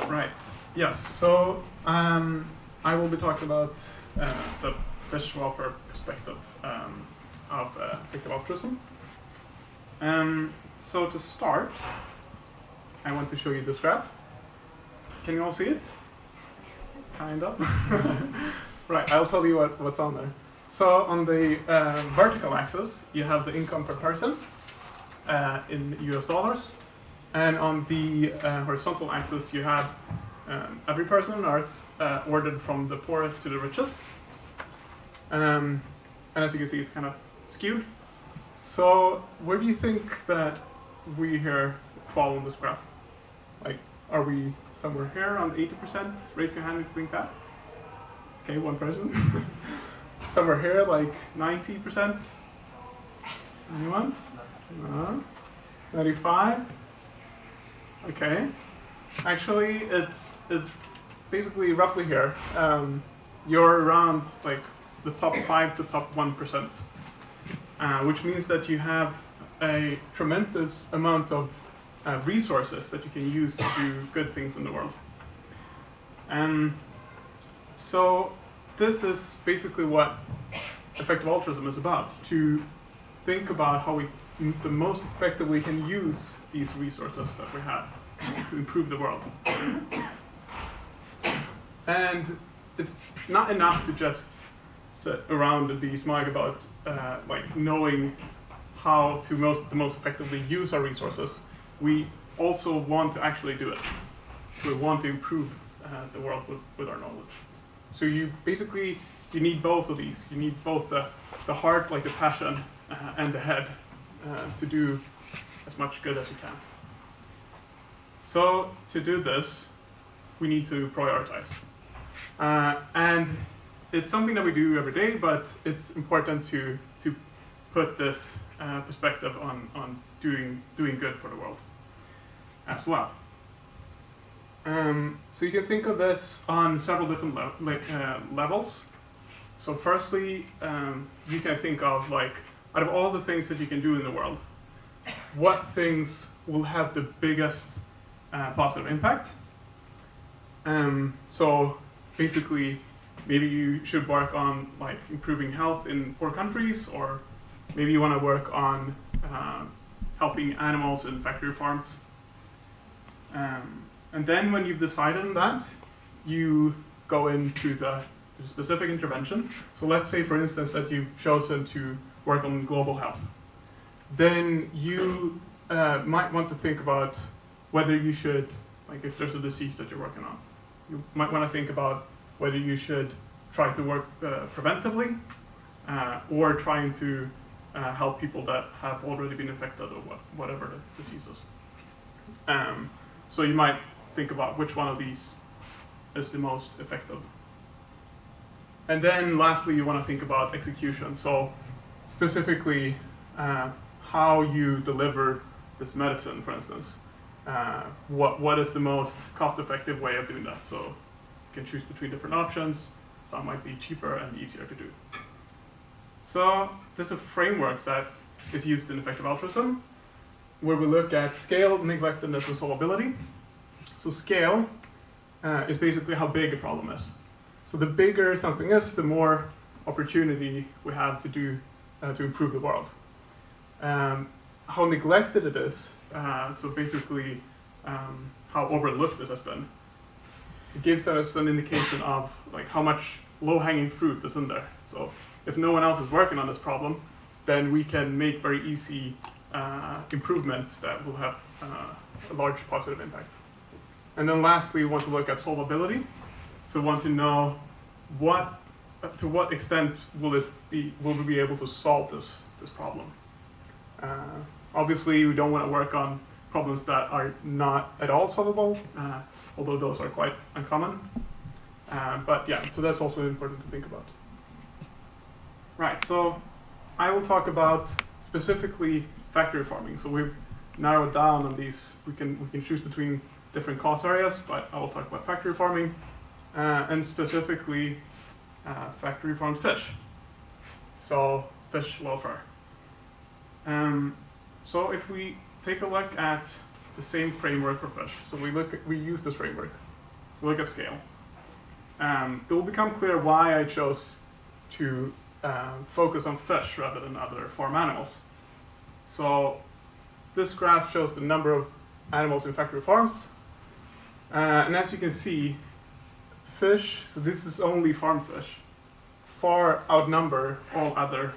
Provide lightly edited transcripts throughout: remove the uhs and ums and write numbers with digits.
Right. Yes. So I will be talking about the fish welfare perspective of effective altruism. So to start, I want to show you this graph. Can you all see it? Kind of. Right. I'll tell you what's on there. So on the vertical axis, you have the income per person in US dollars. And on the horizontal axis, you have every person on Earth ordered from the poorest to the richest. And as you can see, it's kind of skewed. So where do you think that we here fall on this graph? Like, are we somewhere here around 80%? Raise your hand if you think that. Okay, one person. Somewhere here, like 90%? Anyone? 95? Okay. Actually, it's basically roughly here. You're around like the top 5 to top 1%, which means that you have a tremendous amount of resources that you can use to do good things in the world. So this is basically what effective altruism is about, to think about how we the most effectively can use these resources that we have to improve the world. And it's not enough to just sit around and be smug about like knowing how to the most effectively use our resources. We also want to actually do it. We want to improve the world with our knowledge. So you need both of these. You need both the heart, like the passion, and the head to do as much good as you can. So to do this, we need to prioritize. And it's something that we do every day, but it's important to put this perspective on doing good for the world as well. So you can think of this on several different levels. So firstly, you can think of like, out of all the things that you can do in the world, what things will have the biggest positive impact? So basically, maybe you should work on like improving health in poor countries, or maybe you want to work on helping animals in factory farms. And then when you've decided on that, you go into the specific intervention. So let's say, for instance, that you've chosen to work on global health. Then you might want to think about whether you should, like if there's a disease that you're working on, you might want to think about whether you should try to work preventively or trying to help people that have already been affected or whatever the disease is. So you might think about which one of these is the most effective. And then lastly, you want to think about execution. So specifically, how you deliver this medicine, for instance. What is the most cost-effective way of doing that? So you can choose between different options. Some might be cheaper and easier to do. So there's a framework that is used in effective altruism, where we look at scale, neglectedness, and solvability. So scale is basically how big a problem is. So the bigger something is, the more opportunity we have to do to improve the world. How neglected it is, so basically how overlooked it has been. It gives us an indication of like how much low-hanging fruit is in there. So if no one else is working on this problem, then we can make very easy improvements that will have a large positive impact. And then lastly, we want to look at solvability. So we want to know to what extent will we be able to solve this problem. Obviously, we don't want to work on problems that are not at all solvable, although those are quite uncommon. But yeah, so that's also important to think about. Right, so I will talk about specifically factory farming. So we've narrowed down on these. We can choose between different cost areas, but I will talk about factory farming and specifically factory farmed fish. So fish welfare. So if we take a look at the same framework for fish, so we use this framework. look at scale, it will become clear why I chose to focus on fish rather than other farm animals. So this graph shows the number of animals in factory farms. And as you can see, fish, so this is only farm fish, far outnumber all other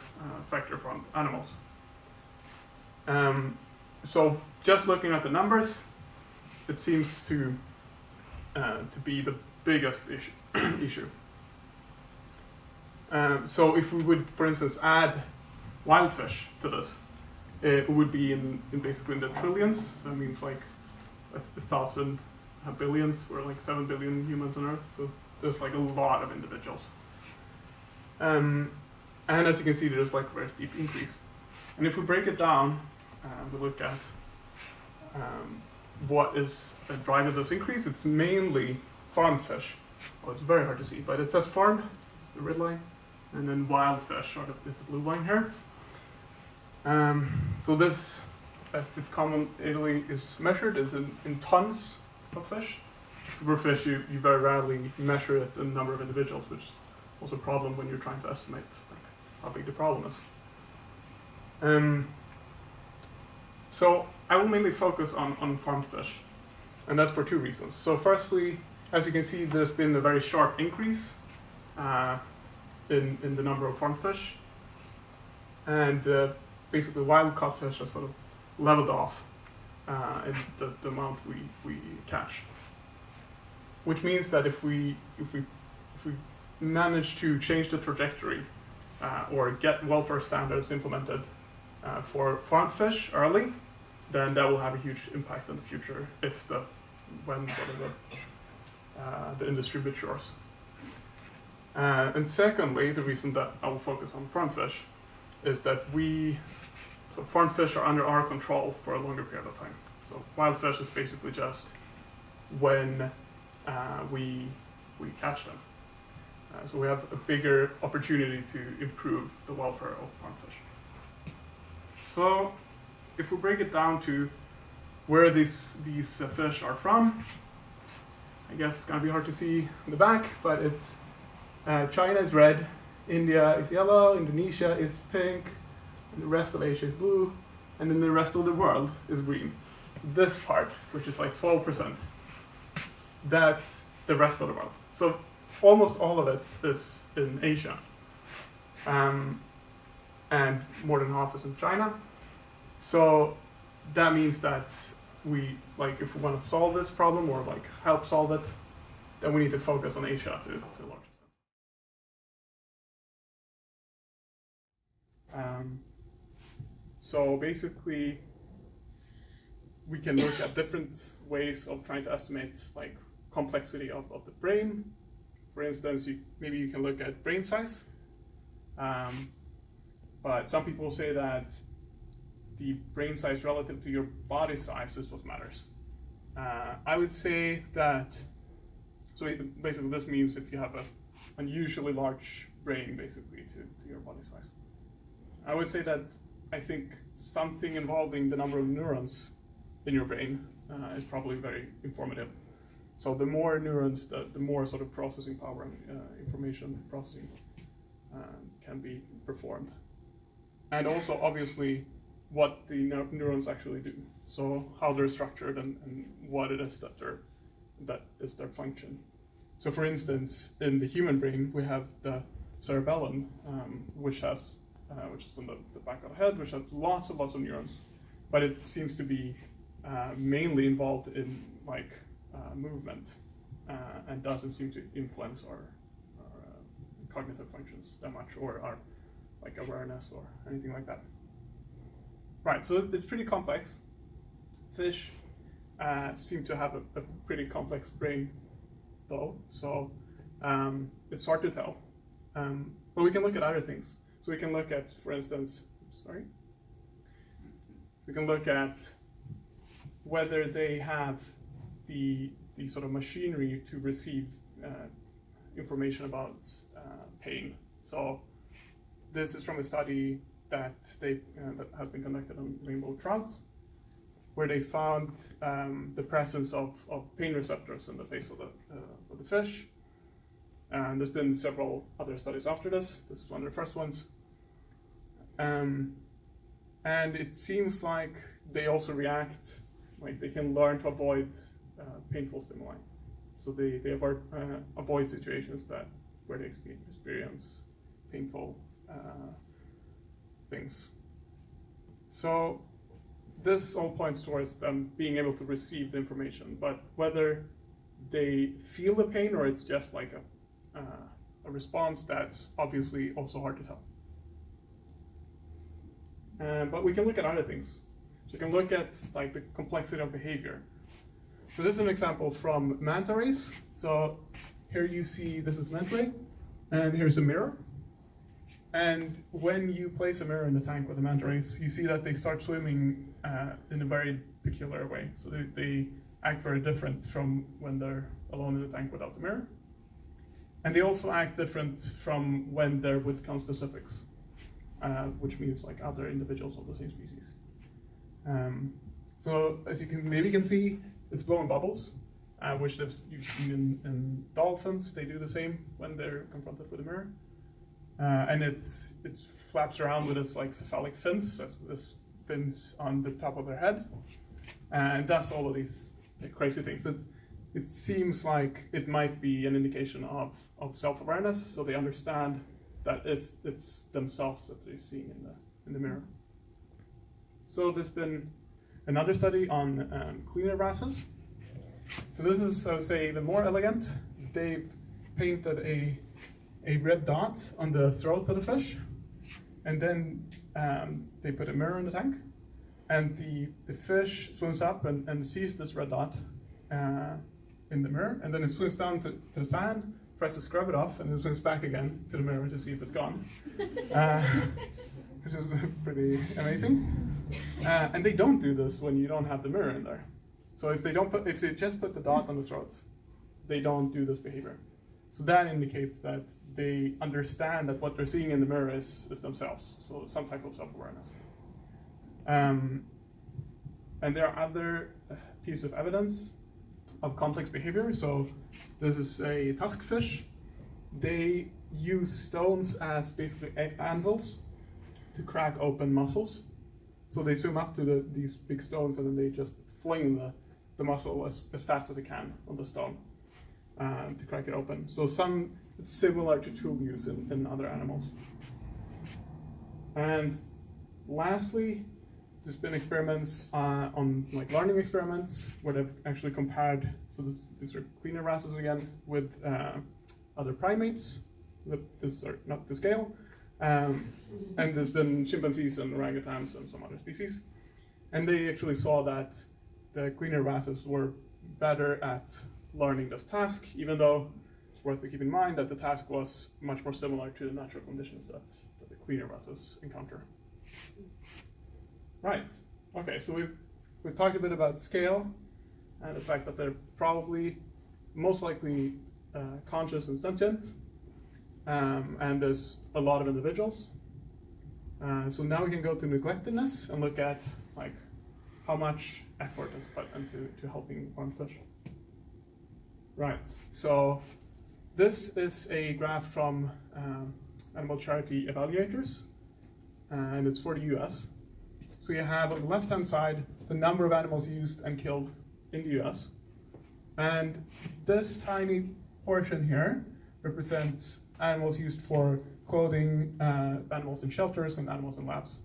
factory farm animals. So just looking at the numbers, it seems to be the biggest issue. So if we would, for instance, add wild fish to this, it would be in basically in the trillions. So that means like 1,000 billions, or like 7 billion humans on Earth. So there's like a lot of individuals. And as you can see, there's like a very steep increase. And if we break it down, we look at what is driving this increase. It's mainly farm fish. Well, it's very hard to see, but it says farm, it's the red line, and then wild fish is the blue line here. So this, as it commonly is measured, is in tons of fish. So for fish, you very rarely measure it in number of individuals, which is also a problem when you're trying to estimate how big the problem is. So I will mainly focus on farmed fish, and that's for two reasons. So firstly, as you can see, there's been a very sharp increase in the number of farmed fish, and basically wild caught fish are sort of leveled off in the amount we catch. Which means that if we manage to change the trajectory or get welfare standards implemented for farmed fish early, then that will have a huge impact in the future when sort of the industry matures. And secondly, the reason that I will focus on farmed fish is that so farmed fish are under our control for a longer period of time. So wild fish is basically just when we catch them. So we have a bigger opportunity to improve the welfare of farm fish. So if we break it down to where these fish are from, I guess it's gonna be hard to see in the back, but it's China is red, India is yellow, Indonesia is pink, and the rest of Asia is blue, and then the rest of the world is green. So this part, which is like 12%, that's the rest of the world. So almost all of it is in Asia. And more than half is in China. So that means that if we want to solve this problem or help solve it, then we need to focus on Asia to a large extent. So basically, we can look at different ways of trying to estimate complexity of the brain. For instance, maybe you can look at brain size. But some people say that the brain size relative to your body size is what matters. I would say that, so basically this means if you have an unusually large brain basically to your body size. I would say that I think something involving the number of neurons in your brain is probably very informative. So the more neurons, the more sort of processing power and information processing can be performed. And also, obviously, what the neurons actually do. So how they're structured and what it is that is their function. So for instance, in the human brain, we have the cerebellum, which is on the back of the head, which has lots of neurons. But it seems to be mainly involved in movement and doesn't seem to influence our cognitive functions that much, or our awareness or anything like that. Right, so it's pretty complex. Fish seem to have a pretty complex brain though, so it's hard to tell. But we can look at other things. So we can look at, for instance, we can look at whether they have the sort of machinery to receive information about pain. So this is from a study that has been conducted on rainbow trouts, where they found the presence of pain receptors in the face of the fish. And there's been several other studies after this. This is one of the first ones. And it seems like they also react, like they can learn to avoid painful stimuli. So they avoid situations where they experience painful things. So this all points towards them being able to receive the information, but whether they feel the pain or it's just like a response, that's obviously also hard to tell. But we can look at other things. So you can look at like the complexity of behavior. So this is an example from manta rays. So here you see this is manta ray, and here's a mirror. And when you place a mirror in the tank with the manta rays, you see that they start swimming in a very peculiar way. So they act very different from when they're alone in the tank without the mirror. And they also act different from when they're with conspecifics, which means like other individuals of the same species. So as you can see, it's blowing bubbles, which you've seen in dolphins. They do the same when they're confronted with a mirror. And it flaps around with its like cephalic fins, so this fins on the top of their head, and does all of these crazy things. It seems like it might be an indication of self-awareness, so they understand that it's themselves that they're seeing in the mirror. So there's been another study on cleaner Wrasses. So this is, I would say, even more elegant. They've painted a red dot on the throat of the fish, and then they put a mirror in the tank, and the fish swims up and sees this red dot in the mirror, and then it swims down to the sand, tries to scrub it off, and then swims back again to the mirror to see if it's gone, which is pretty amazing. And they don't do this when you don't have the mirror in there. So if they just put the dot on the throats, they don't do this behavior. So that indicates that they understand that what they're seeing in the mirror is themselves, so some type of self-awareness. And there are other pieces of evidence of complex behavior. So this is a tusk fish. They use stones as basically anvils to crack open mussels. So they swim up to these big stones, and then they just fling the mussel as fast as they can on the stone. To crack it open. So it's similar to tool use in other animals. And lastly, there's been experiments on like learning experiments where they've actually compared, so these are cleaner Wrasses again, with other primates. These are not to scale. And there's been chimpanzees and orangutans and some other species. And they actually saw that the cleaner Wrasses were better at learning this task, even though it's worth to keep in mind that the task was much more similar to the natural conditions that the cleaner Wrasses encounter. Right. Okay, so we've talked a bit about scale and the fact that they're probably most likely conscious and sentient, and there's a lot of individuals. So now we can go to neglectedness and look at like how much effort is put into helping farm fish. Right, so this is a graph from Animal Charity Evaluators, and it's for the US. So you have on the left-hand side the number of animals used and killed in the US. And this tiny portion here represents animals used for clothing, animals in shelters, and animals in labs.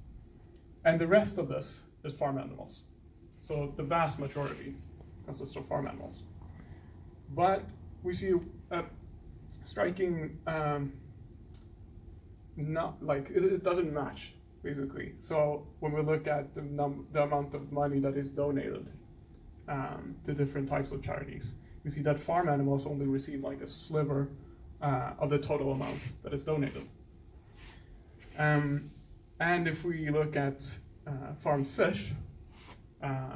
And the rest of this is farm animals. So the vast majority consists of farm animals. But we see a striking, it doesn't match, basically. So when we look at the amount of money that is donated to different types of charities, we see that farm animals only receive like a sliver of the total amount that is donated. And if we look at farmed fish,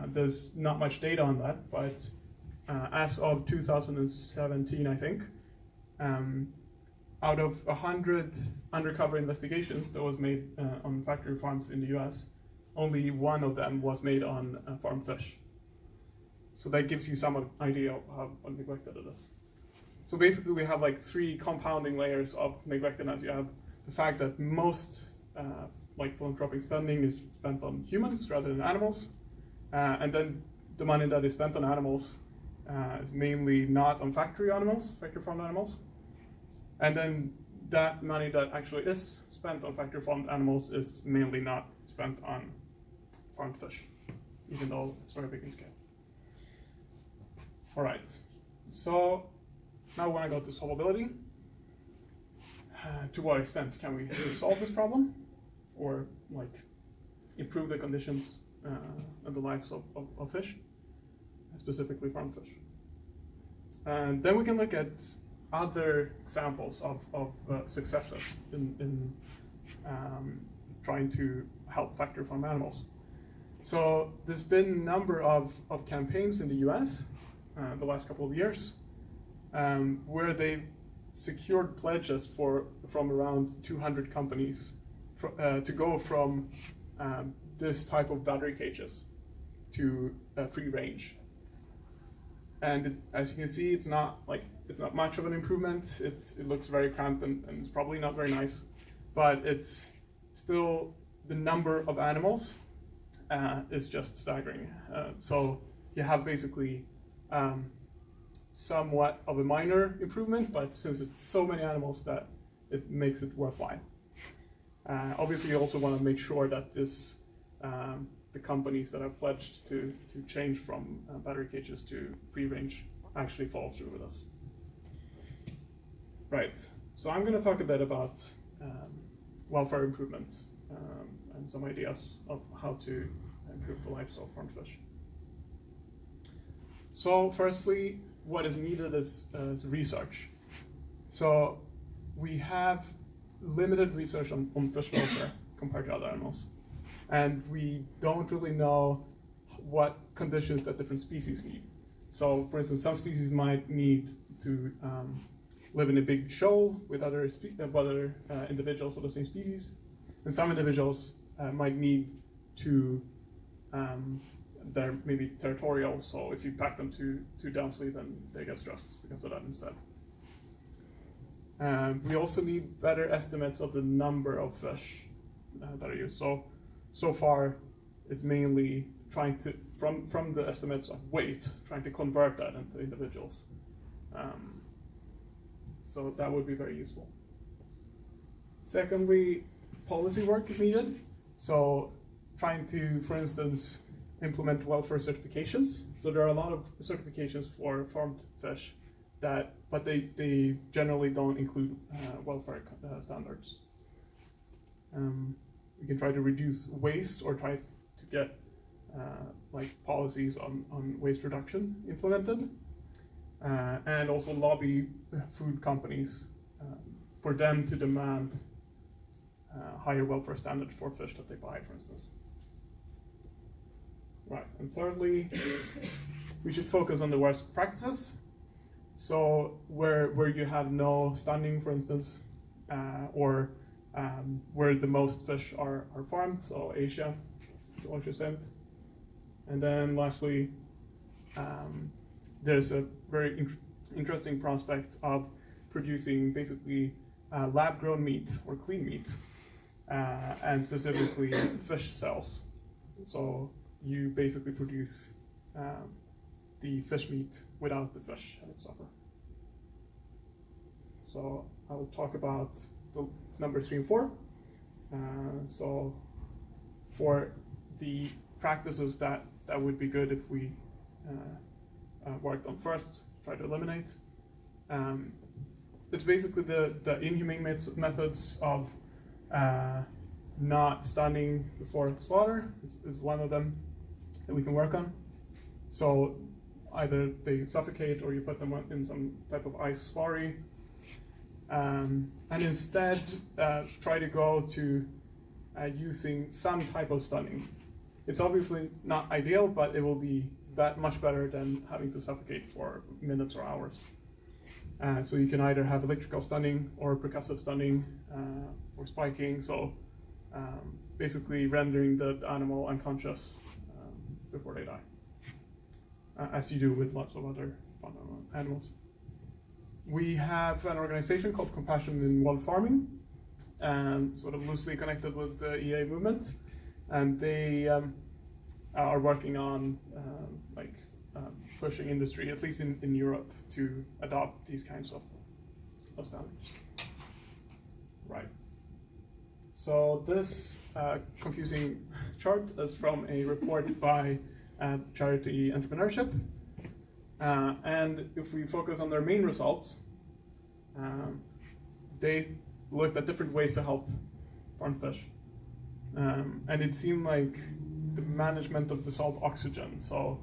there's not much data on that, but as of 2017, I think, out of 100 undercover investigations that was made on factory farms in the US, only one of them was made on farmed fish. So that gives you some idea of how neglected it is. So basically we have like 3 compounding layers of neglectedness. You have the fact that most like philanthropic spending is spent on humans rather than animals. And then the money that is spent on animals is mainly not on factory farmed animals. And then that money that actually is spent on factory farmed animals is mainly not spent on farmed fish, even though it's very big in scale. All right, so now when I go to solvability, to what extent can we solve this problem or like improve the conditions and the lives of fish, specifically farmed fish? And then we can look at other examples of successes in trying to help factory farm animals. So there's been a number of campaigns in the US the last couple of years where they've secured pledges from around 200 companies to go from this type of battery cages to free range. And as you can see, it's not much of an improvement. It looks very cramped and it's probably not very nice, but it's still, the number of animals is just staggering. So you have basically somewhat of a minor improvement, but since it's so many animals that it makes it worthwhile. Obviously, you also want to make sure that the companies that are pledged to change from battery cages to free range actually follow through with us. Right, so I'm going to talk a bit about welfare improvements and some ideas of how to improve the lives of farmed fish. So firstly, what is needed is research. So we have limited research on fish welfare compared to other animals. And we don't really know what conditions that different species need. So for instance, some species might need to live in a big shoal with other individuals of the same species. And some individuals might need to, they're maybe territorial, so if you pack them too densely, then they get stressed because of that instead. We also need better estimates of the number of fish that are used. So far, it's mainly trying to, from the estimates of weight, trying to convert that into individuals. So that would be very useful. Secondly, policy work is needed. So trying to, for instance, implement welfare certifications. So there are a lot of certifications for farmed fish but they generally don't include welfare standards. We can try to reduce waste or try to get like policies on waste reduction implemented, and also lobby food companies for them to demand higher welfare standards for fish that they buy, for instance. Right, and thirdly, we should focus on the worst practices. So where you have no stunning, for instance, or where the most fish are farmed, so Asia, to what extent. And then lastly, there's a very interesting prospect of producing basically lab-grown meat or clean meat, and specifically fish cells. So you basically produce the fish meat without the fish and its suffer. So I will talk about the number 3 and 4. So for the practices that would be good if we worked on first, try to eliminate. It's basically the inhumane methods of not stunning before slaughter is one of them that we can work on. So either they suffocate or you put them in some type of ice slurry. And instead try to go to using some type of stunning. It's obviously not ideal, but it will be much better than having to suffocate for minutes or hours. So you can either have electrical stunning or percussive stunning or spiking. So basically rendering the animal unconscious before they die, as you do with lots of other animals. We have an organization called Compassion in Wild Farming, sort of loosely connected with the EA movement, and they are working on pushing industry, at least in Europe, to adopt these kinds of standards. Right. So this confusing chart is from a report by Charity Entrepreneurship. And if we focus on their main results, they looked at different ways to help farm fish. And it seemed like the management of dissolved oxygen, so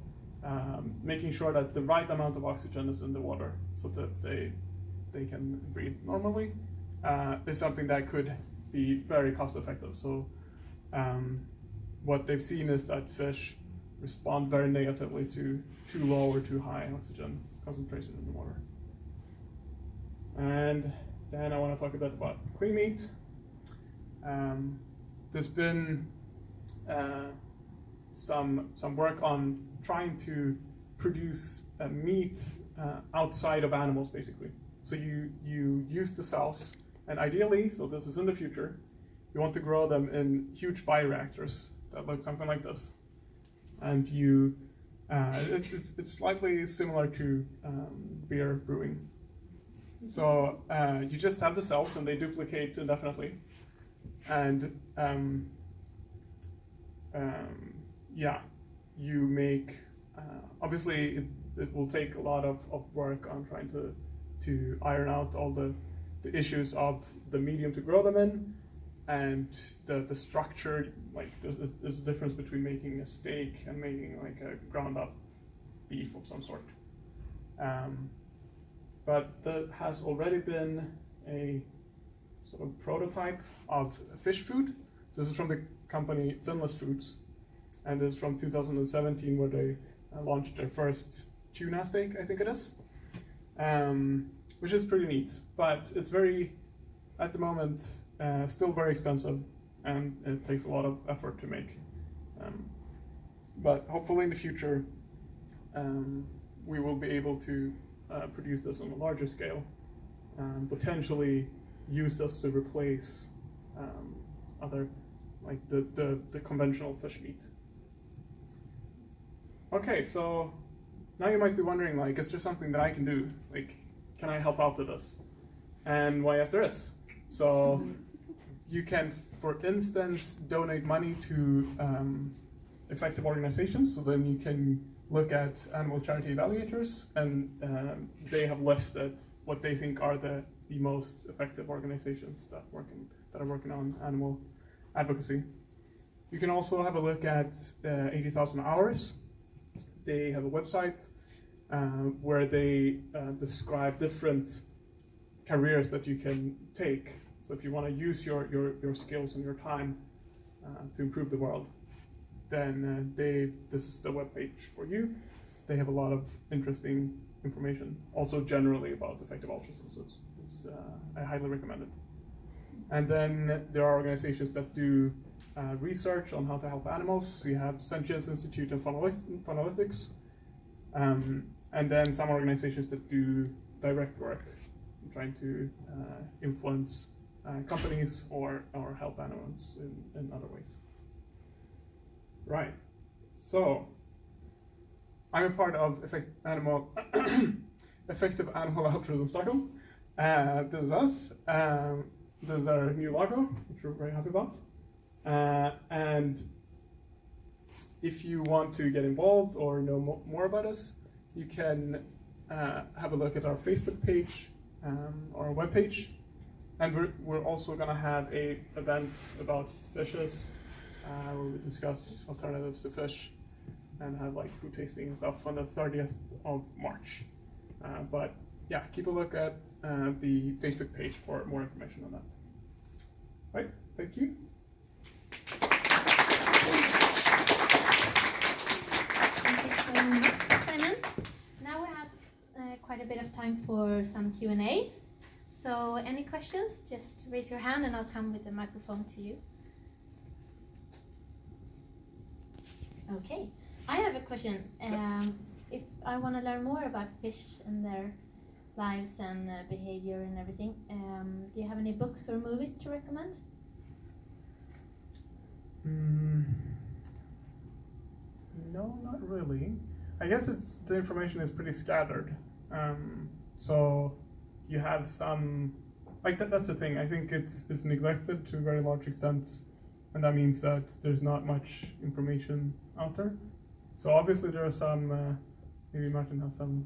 making sure that the right amount of oxygen is in the water so that they can breathe normally, is something that could be very cost effective. So what they've seen is that fish respond very negatively to too low or too high oxygen concentration in the water. And then I want to talk a bit about clean meat. There's been some work on trying to produce meat outside of animals, basically. So you use the cells, and ideally, so this is in the future, you want to grow them in huge bioreactors that look something like this. And it's slightly similar to beer brewing. So you just have the cells and they duplicate indefinitely. And you make, obviously it will take a lot of work on trying to iron out all the issues of the medium to grow them in, and the structure. Like there's a difference between making a steak and making like a ground up beef of some sort. But there has already been a sort of prototype of fish food. This is from the company Finless Foods, and it's from 2017, where they launched their first tuna steak, I think it is, which is pretty neat. But it's at the moment, still very expensive, and it takes a lot of effort to make. But hopefully in the future, we will be able to produce this on a larger scale, and potentially use this to replace other, like the conventional fish meat. Okay, so now you might be wondering, like, is there something that I can do? Like, can I help out with this? And why, yes, there is. So you can, for instance, donate money to effective organizations. So then you can look at animal charity evaluators, and they have listed what they think are the most effective organizations that are working on animal advocacy. You can also have a look at 80,000 Hours. They have a website where they describe different careers that you can take. So if you want to use your skills and your time to improve the world, then this is the webpage for you. They have a lot of interesting information, also generally about effective altruism. So I highly recommend it. And then there are organizations that do research on how to help animals. So you have Sentience Institute and Funalytics. And then some organizations that do direct work, trying to influence companies or help animals in other ways. Right. So I'm a part of Effective Animal Altruism Stockholm. This is us. This is our new logo, which we're very happy about. And if you want to get involved or know more about us, you can have a look at our Facebook page or our webpage. And we're also going to have an event about fishes where we discuss alternatives to fish and have like food tasting and stuff on the 30th of March. But yeah, keep a look at the Facebook page for more information on that. Right, thank you. Thank you so much, Simon. Now we have quite a bit of time for some Q&A. So any questions, just raise your hand and I'll come with the microphone to you. Okay, I have a question. If I want to learn more about fish and their lives and behavior and everything, do you have any books or movies to recommend? No, not really. I guess the information is pretty scattered. So you have some, like that's the thing. I think it's neglected to a very large extent, and that means that there's not much information out there. So obviously there are some. Maybe Martin has some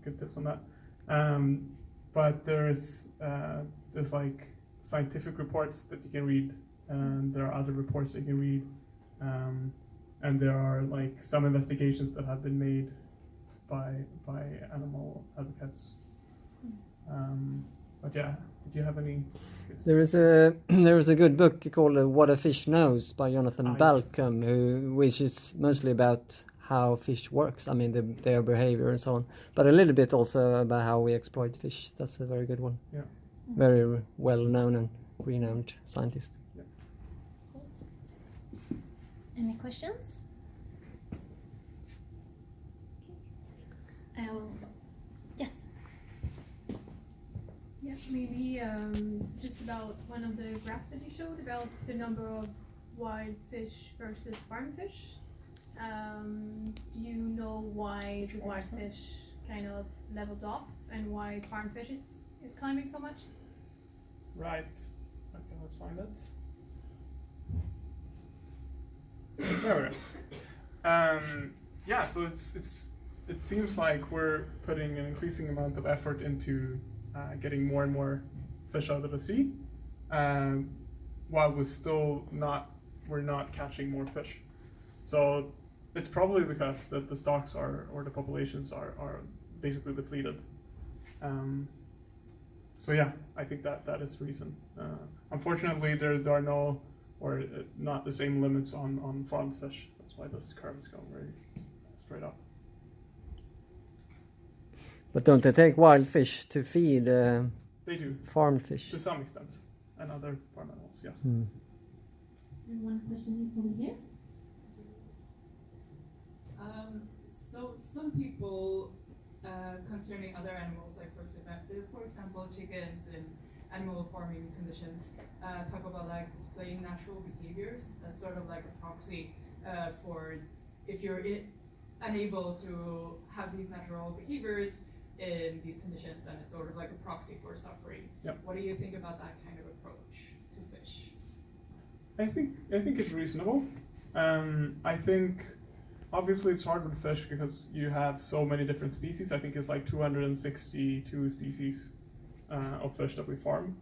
good tips on that. But there's like scientific reports that you can read, and there are other reports that you can read, and there are like some investigations that have been made by animal advocates. But yeah, did you have any? There is a good book called What a Fish Knows by Jonathan Balcombe, which is mostly about how fish works. I mean, their behavior and so on, but a little bit also about how we exploit fish. That's a very good one. Yeah. Very well known and renowned scientist. Yeah. Any questions? Yes. Yeah, maybe just about one of the graphs that you showed about the number of wild fish versus farm fish. Do you know why the wild fish kind of leveled off and why farm fish is climbing so much? Right. Okay, let's find it. There we go. Yeah, so it seems like we're putting an increasing amount of effort into getting more and more fish out of the sea, while we're not catching more fish. So it's probably because the stocks or the populations are basically depleted. So yeah, I think that is the reason. Unfortunately, there are no or not the same limits on farmed fish. That's why this curve is going very straight up. But don't they take wild fish to feed They do. farmed fish? To some extent. And other farm animals, yes. And one question over here. So some people concerning other animals, like for example chickens in animal farming conditions, talk about like displaying natural behaviors as sort of like a proxy for if you're unable to have these natural behaviors in these conditions, then it's sort of like a proxy for suffering. Yep. What do you think about that kind of approach to fish? I think it's reasonable. I think obviously it's hard with fish because you have so many different species. I think it's like 262 species of fish that we farm,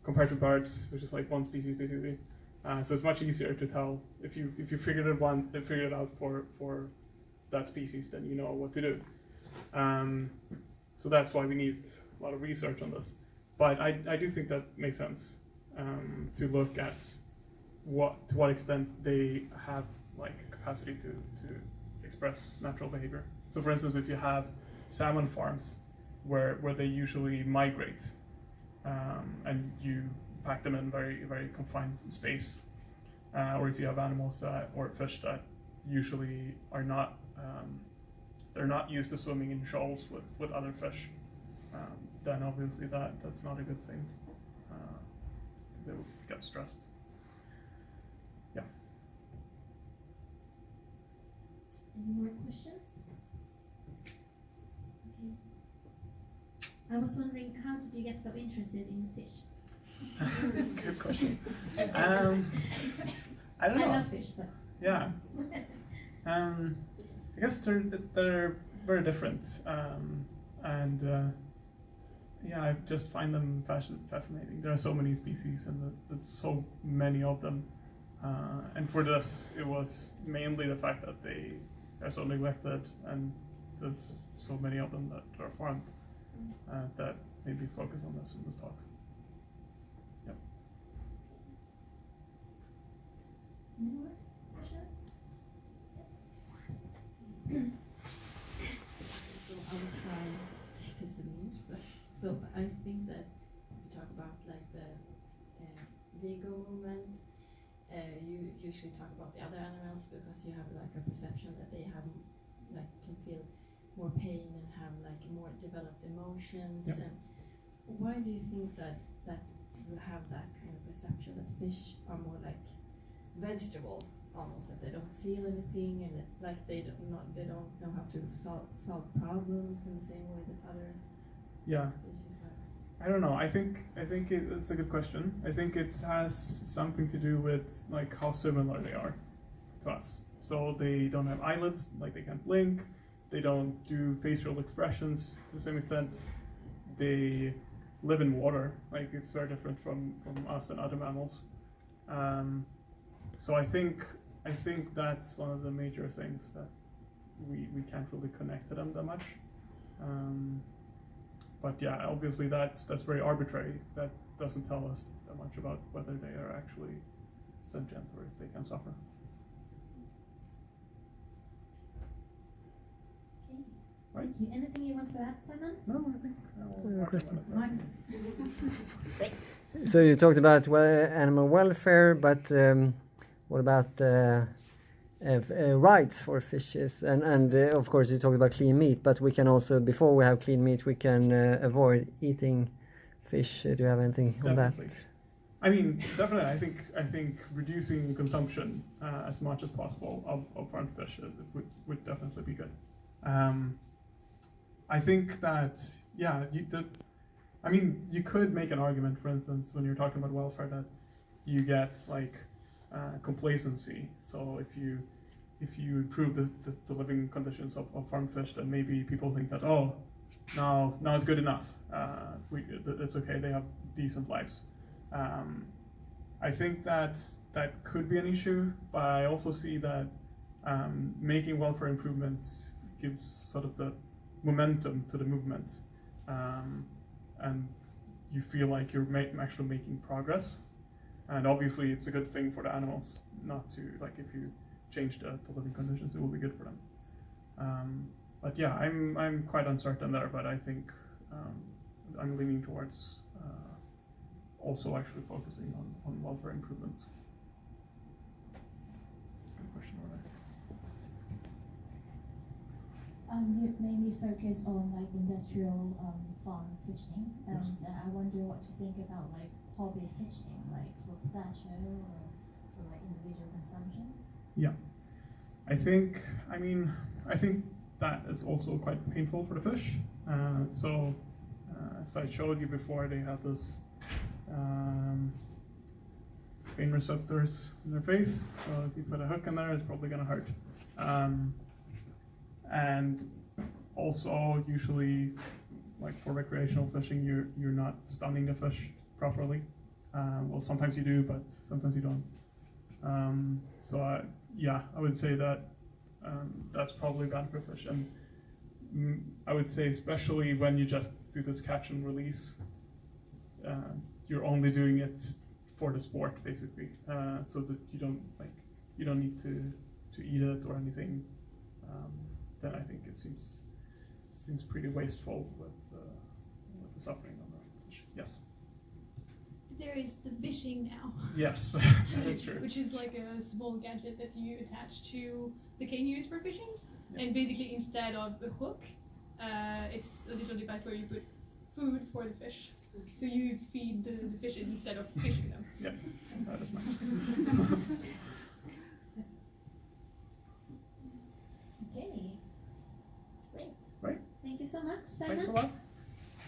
compared to birds, which is like one species basically. So it's much easier to tell if you figured it out for that species, then you know what to do. So that's why we need a lot of research on this. But I do think that makes sense to look at to what extent they have like capacity to express natural behavior. So for instance, if you have salmon farms where they usually migrate, and you pack them in very, very confined space, or if you have animals or fish that usually are not they're not used to swimming in shoals with other fish, then obviously that's not a good thing. They will get stressed. Yeah. Any more questions? Okay. I was wondering, how did you get so interested in fish? Good question. I don't know. I love fish, but Yeah. I guess they're very different, and yeah, I just find them fascinating. There are so many species, and there's so many of them. And for this, it was mainly the fact that they are so neglected, and there's so many of them that are farmed, that made me focus on this in this talk. Yep. any more questions? Yes. So I will try to take this in English, but so I think that we talk about like the Vegoforum you usually talk about the other animals because you have like a perception that they have like can feel more pain and have like more developed emotions. Yep. And why do you think that you have that kind of perception that fish are more like vegetables almost, that they don't feel anything and like they don't know how to solve problems in the same way that other species are? I don't know. I think it's a good question. I think it has something to do with like how similar they are to us. So they don't have eyelids, like they can't blink. They don't do facial expressions to the same extent. They live in water, like it's very different from us and other mammals. So I think that's one of the major things that we can't really connect to them that much. But yeah, obviously that's very arbitrary. That doesn't tell us that much about whether they are actually sentient or if they can suffer. Okay. Right. Thank you. Anything you want to add, Simon? No, I think I will question. recommend it. Great. So you talked about animal welfare, but what about rights for fishes? And of course you talked about clean meat, but we can also, before we have clean meat, we can avoid eating fish. Do you have anything on Definitely. that? I mean, definitely. I think reducing consumption as much as possible of farmed fish would definitely be good. I think that you could make an argument, for instance, when you're talking about welfare, that you get like complacency. So if you improve the living conditions of farmed fish, then maybe people think that now it's good enough. It's okay. They have decent lives. I think that could be an issue, but I also see that making welfare improvements gives sort of the momentum to the movement, and you feel like you're actually making progress. And obviously, it's a good thing for the animals not to, like, if you change the living conditions, it will be good for them. But yeah, I'm quite uncertain there, but I think I'm leaning towards also actually focusing on welfare improvements. Good question, Orla. You mainly focus on like industrial farm fishing, and Yes. I wonder what you think about like hobby fishing, like for pleasure or for like individual consumption. Yeah, I think that is also quite painful for the fish. As I showed you before, they have this pain receptors in their face. So if you put a hook in there, it's probably going to hurt. And also, usually, like for recreational fishing, you're not stunning the fish properly. Well, sometimes you do, but sometimes you don't. I would say that that's probably bad for fish. And I would say, especially when you just do this catch and release, you're only doing it for the sport, basically, so that you don't need to eat it or anything. Then I think it seems pretty wasteful with the suffering of the fish. Yes. There is the fishing now. Yes, that is true. Which is like a small gadget that you attach to the cane you use for fishing. Yeah. And basically instead of a hook, it's a little device where you put food for the fish. So you feed the fishes instead of fishing them. Yeah, that is nice. Okay. Great. Right. Thank you so much, Simon. Thanks a lot.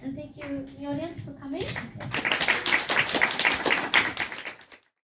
And thank you, the audience, for coming.